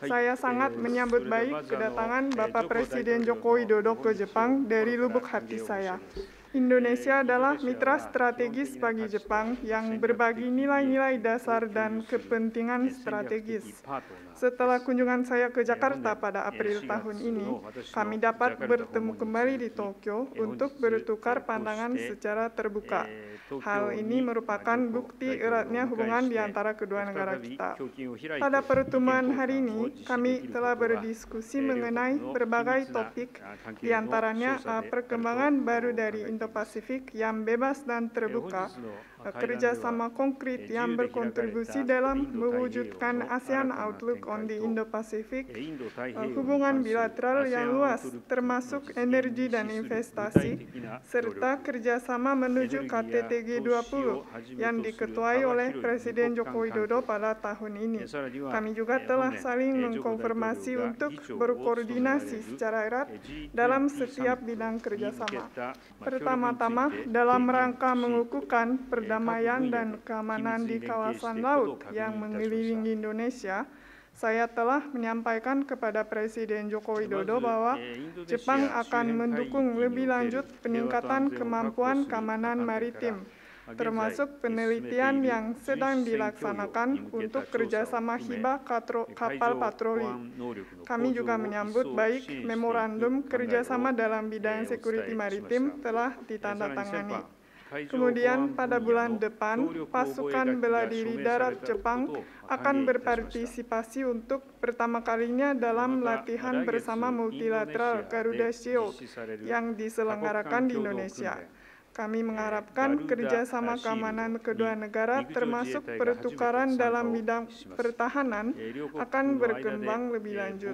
Saya sangat menyambut baik kedatangan Bapak Presiden Joko Widodo ke Jepang dari lubuk hati saya. Indonesia adalah mitra strategis bagi Jepang yang berbagi nilai-nilai dasar dan kepentingan strategis. Setelah kunjungan saya ke Jakarta pada April tahun ini, kami dapat bertemu kembali di Tokyo untuk bertukar pandangan secara terbuka. Hal ini merupakan bukti eratnya hubungan di antara kedua negara kita. Pada pertemuan hari ini, kami telah berdiskusi mengenai berbagai topik, di antaranya perkembangan baru dari Indo-Pasifik yang bebas dan terbuka, kerjasama konkret yang berkontribusi dalam mewujudkan ASEAN Outlook on the Indo-Pacific, hubungan bilateral yang luas termasuk energi dan investasi, serta kerjasama menuju KTT G20 yang diketuai oleh Presiden Joko Widodo pada tahun ini. Kami juga telah saling mengkonfirmasi untuk berkoordinasi secara erat dalam setiap bidang kerjasama. Pertama-tama, dalam rangka mengukuhkan perdamaian dan keamanan di kawasan laut yang mengelilingi Indonesia, saya telah menyampaikan kepada Presiden Joko Widodo bahwa Jepang akan mendukung lebih lanjut peningkatan kemampuan keamanan maritim, termasuk penelitian yang sedang dilaksanakan untuk kerjasama hibah kapal patroli. Kami juga menyambut baik memorandum kerjasama dalam bidang security maritim telah ditandatangani. Kemudian pada bulan depan, pasukan bela diri darat Jepang akan berpartisipasi untuk pertama kalinya dalam latihan bersama multilateral Garuda Shield yang diselenggarakan di Indonesia. Kami mengharapkan kerjasama keamanan kedua negara termasuk pertukaran dalam bidang pertahanan akan berkembang lebih lanjut.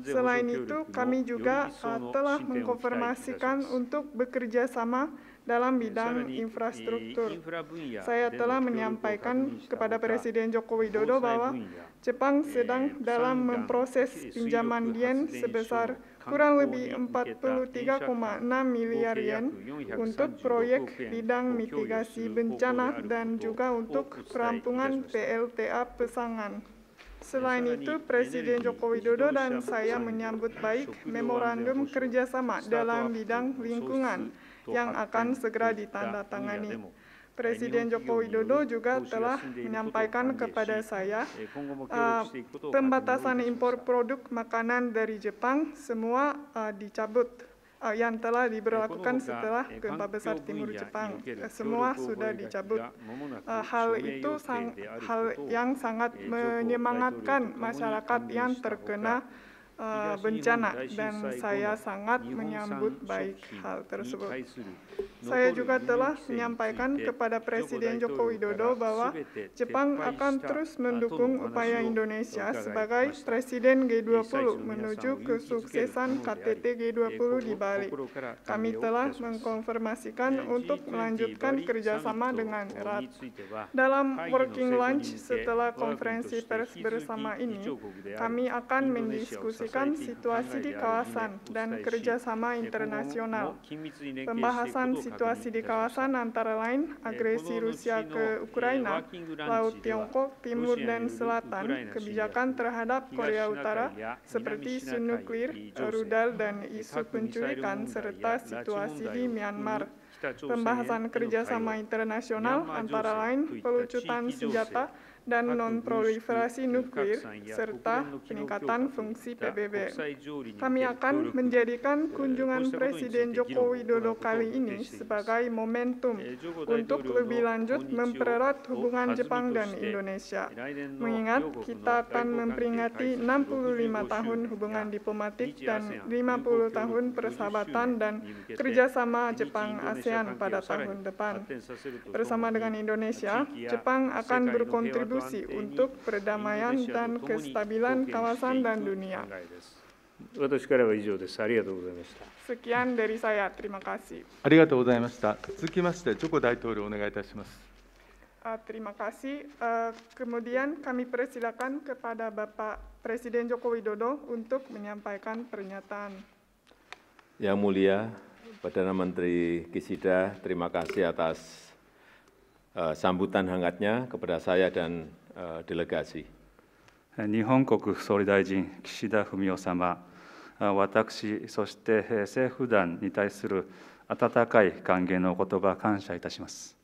Selain itu, kami juga telah mengkonfirmasikan untuk bekerja sama dalam bidang infrastruktur. Saya telah menyampaikan kepada Presiden Joko Widodo bahwa Jepang sedang dalam memproses pinjaman yen sebesar kurang lebih 43,6 miliar yen untuk proyek bidang mitigasi bencana dan juga untuk perampungan PLTA Pesangan. Selain itu, Presiden Joko Widodo dan saya menyambut baik memorandum kerjasama dalam bidang lingkungan yang akan segera ditandatangani. Presiden Joko Widodo juga telah menyampaikan kepada saya pembatasan impor produk makanan dari Jepang semua dicabut. Yang telah diberlakukan setelah gempa besar timur Jepang, semua sudah dicabut. Hal itu hal yang sangat menyemangatkan masyarakat yang terkena bencana dan saya sangat menyambut baik hal tersebut. Saya juga telah menyampaikan kepada Presiden Joko Widodo bahwa Jepang akan terus mendukung upaya Indonesia sebagai Presiden G20 menuju kesuksesan KTT G20 di Bali. Kami telah mengkonfirmasikan untuk melanjutkan kerjasama dengan erat. Dalam working lunch setelah konferensi pers bersama ini, kami akan mendiskusikan situasi di kawasan dan kerjasama internasional. Pembahasan situasi di kawasan antara lain agresi Rusia ke Ukraina, Laut Tiongkok, Timur dan Selatan, kebijakan terhadap Korea Utara seperti isu nuklir, rudal dan isu penculikan, serta situasi di Myanmar. Pembahasan kerjasama internasional antara lain pelucutan senjata dan non-proliferasi nuklir, serta peningkatan fungsi PBB. Kami akan menjadikan kunjungan Presiden Joko Widodo kali ini sebagai momentum untuk lebih lanjut mempererat hubungan Jepang dan Indonesia. Mengingat kita akan memperingati 65 tahun hubungan diplomatik dan 50 tahun persahabatan dan kerjasama Jepang-ASEAN pada tahun depan. Bersama dengan Indonesia, Jepang akan berkontribusi untuk perdamaian dan kestabilan kawasan dan dunia. Sekian dari saya. Terima kasih. Terima kasih. Kemudian kami persilakan kepada Bapak Presiden Joko Widodo untuk menyampaikan pernyataan. Yang mulia, Perdana Menteri Kishida, terima kasih atas sambutan hangatnya kepada saya dan delegasi. 日本国総理大臣、岸田文雄様、私、そして政府団に対する温かい歓迎のお言葉、感謝いたします。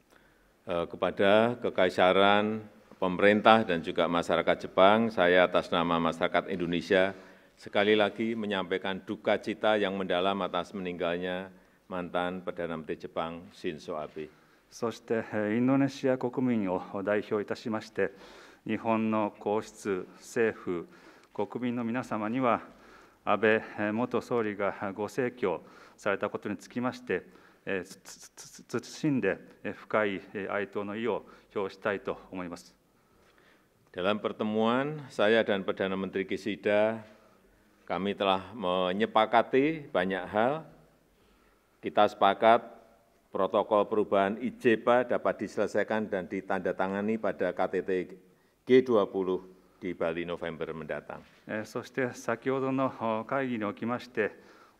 Kepada Kekaisaran, pemerintah dan juga masyarakat Jepang, saya atas nama masyarakat Indonesia sekali lagi menyampaikan duka cita yang mendalam atas meninggalnya mantan Perdana Menteri Jepang Shinzo Abe. そしてインドネシア国民を代表いたしまして、日本の皇室、政府、国民の皆様には、安倍元総理がご逝去されたことにつきまして、謹んで深い哀悼の意を表したいと思います。Dalam pertemuan saya dan Perdana Menteri Kishida, kami telah menyepakati banyak hal. Kita sepakat protokol perubahan IJPA dapat diselesaikan dan ditandatangani pada KTT G20 di Bali November mendatang. そして先ほどの会議におきまして、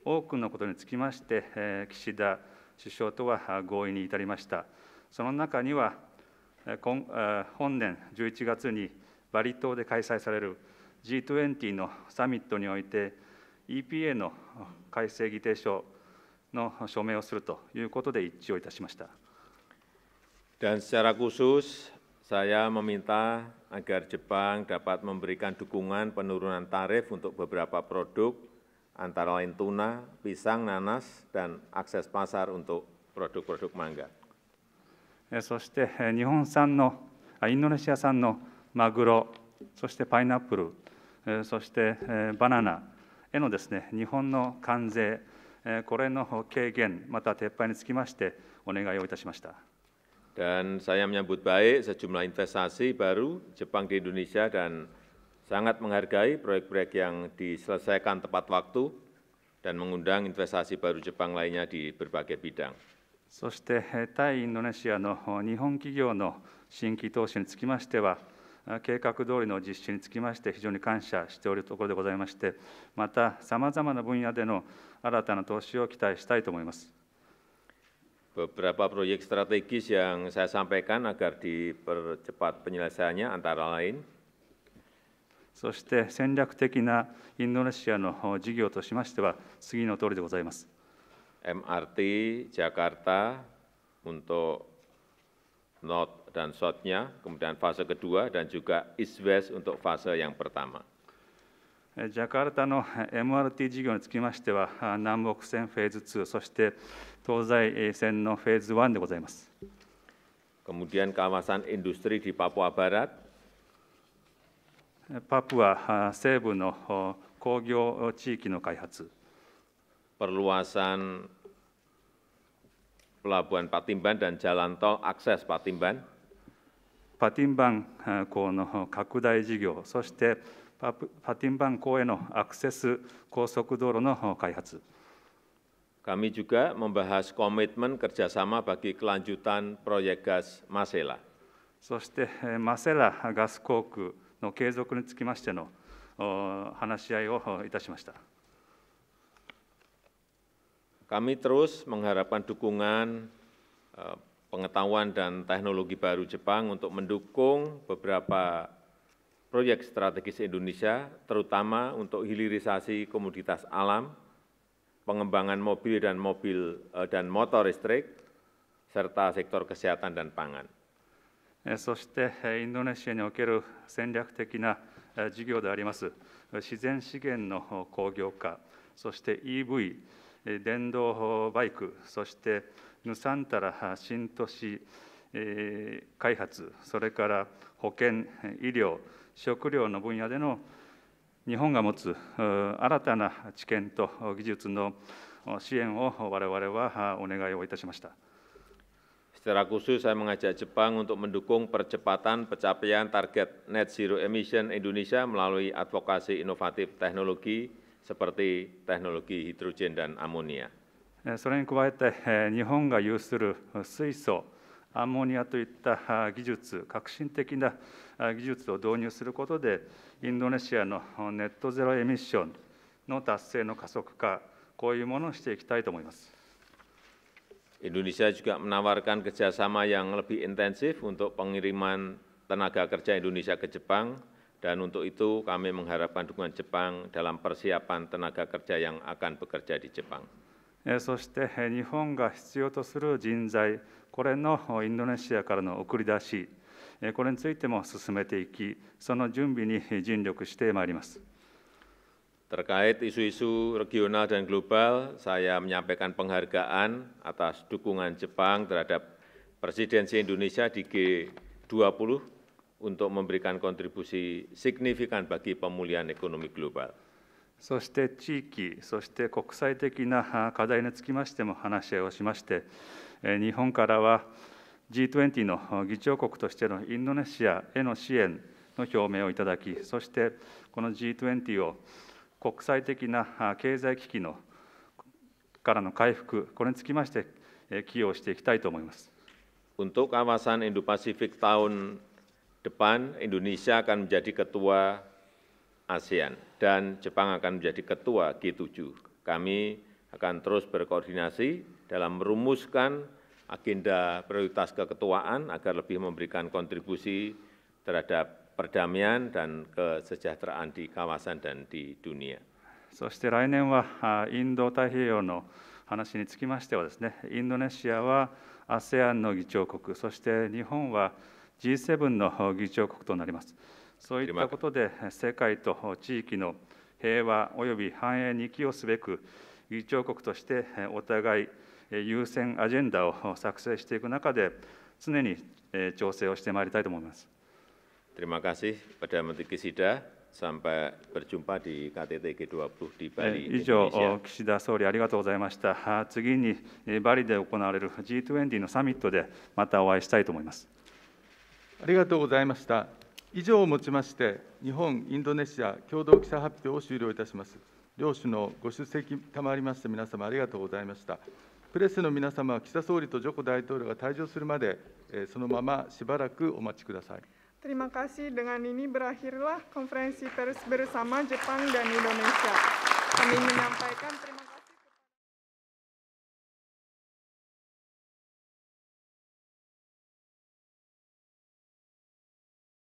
多くのことにつきまして、岸田首相とは合意に至りました。その中には、本年11月にバリ島で開催される G20 のサミットにおいて、EPA の改正議定書の署名をするということで一致をいたしました。Dan secara khusus, saya meminta agar Jepang dapat memberikan dukungan penurunan tarif untuk beberapa produk, antara lain tuna, pisang, nanas, dan akses pasar untuk produk-produk mangga. そしてインドネシア産のマグロ、そしてパイナップル、そしてバナナへのですね、日本の関税、これの軽減、また撤廃につきましてお願いをいたしました。Dan saya menyambut baik sejumlah investasi baru Jepang di Indonesia dan sangat menghargai proyek-proyek yang diselesaikan tepat waktu dan mengundang investasi baru Jepang lainnya di berbagai bidang. そして対インドネシアの日本企業の新規投資につきましては、計画通りの実施につきまして非常に感謝しておるところでございまして、またさまざまな分野での新たな投資を期待したいと思います。Beberapa proyek strategis yang saya sampaikan agar dipercepat penyelesaiannya antara lain そして戦略的なインドネシアの事業としましては次の通りでございます。MRT Jakarta untuk North dan South-nya, kemudian fase kedua dan juga East West untuk fase yang pertama. ジャカルタの MRT 事業につきましては、南北線フェーズ2、そして東西線のフェーズ1でございます。Kemudian kawasan industri di Papua Barat, パプア西部の工業地域の開発、perluasan Pelabuhan Patimban dan jalan tol akses Patimban, パティンバン港の拡大事業、そしてパティンバン港へのアクセス高速道路の開発。Kami juga membahas komitmen kerjasama bagi kelanjutan proyek gas Masela. そしてマセラガス工区の継続につきましての話し合いをいたしました。Kami terus mengharapkan dukungan pengetahuan dan teknologi baru Jepang untuk mendukung beberapa proyek strategis Indonesia, terutama untuk hilirisasi komoditas alam, pengembangan mobil dan motor listrik, serta sektor kesehatan dan pangan. そしてインドネシアにおける戦略的な事業であります自然資源の工業化、そして EV、電動バイク、そしてヌサンタラ新都市開発、それから保健、医療、食料の分野での日本が持つ新たな知見と技術の支援を我々はお願いをいたしました。Secara khusus saya mengajak Jepang untuk mendukung percepatan pencapaian target net zero emission Indonesia melalui advokasi inovatif teknologi seperti teknologi hidrogen dan amonia. それに加えて日本が有する水素、アンモニアといった技術、革新的な技術を導入することで、インドネシアのネットゼロエミッションの達成の加速化、こういうものをしていきたいと思います。Indonesia juga menawarkan kerjasama yang lebih intensif untuk pengiriman tenaga kerja Indonesia ke Jepang Dan untuk itu kami mengharapkan dukungan Jepang dalam persiapan tenaga kerja yang akan bekerja di Jepang. そして日本が必要とする人材、これのインドネシアからの送り出し、これについても進めていき、その準備に尽力してまいります。 Terkait isu-isu regional dan global, saya menyampaikan penghargaan atas dukungan Jepang terhadap presidensi Indonesia di G20 untuk memberikan kontribusi signifikan bagi pemulihan ekonomi global. そして地域、そして国際的な課題につきましても話し合いをしまして、日本からは G20 の議長国としてのインドネシアへの支援の表明をいただき、そしてこの G20 を国際的な経済危機からの回復、これにつきまして寄与していきたいと思います。 Untuk kawasan Indo-Pasifik tahun depan, Indonesia akan menjadi ketua ASEAN dan Jepang akan menjadi ketua G7. Kami akan terus berkoordinasi dalam merumuskan agenda prioritas keketuaan agar lebih memberikan kontribusi terhadap perdamaian dan kesejahteraan di kawasan dan di dunia. そして来年はインド太平洋の話につきましてはですね、インドネシアは ASEAN の議長国、そして日本は G7 の議長国となります。そういったことで世界と地域の平和および繁栄に寄与すべく議長国としてお互い優先アジェンダを作成していく中で常に調整をしてまいりたいと思います。 Terima kasih pada Menteri Kisida. Sampai berjumpa di KTT G20 di Bali, 以上、 Indonesia. 岸田総理ありがとうございました。次にバリで行われる G20 のサミットでまたお会いしたいと思います。 ありがとうございました。以上をもちまして、日本・インドネシア共同記者発表を終了いたします。両首脳、ご出席賜りまして、皆様ありがとうございました。プレスの皆様は、岸田総理とジョコ大統領が退場するまで、そのまましばらくお待ちください。 Terima kasih. Dengan ini berakhirlah konferensi pers bersama Jepang dan Indonesia. Kami menyampaikan terima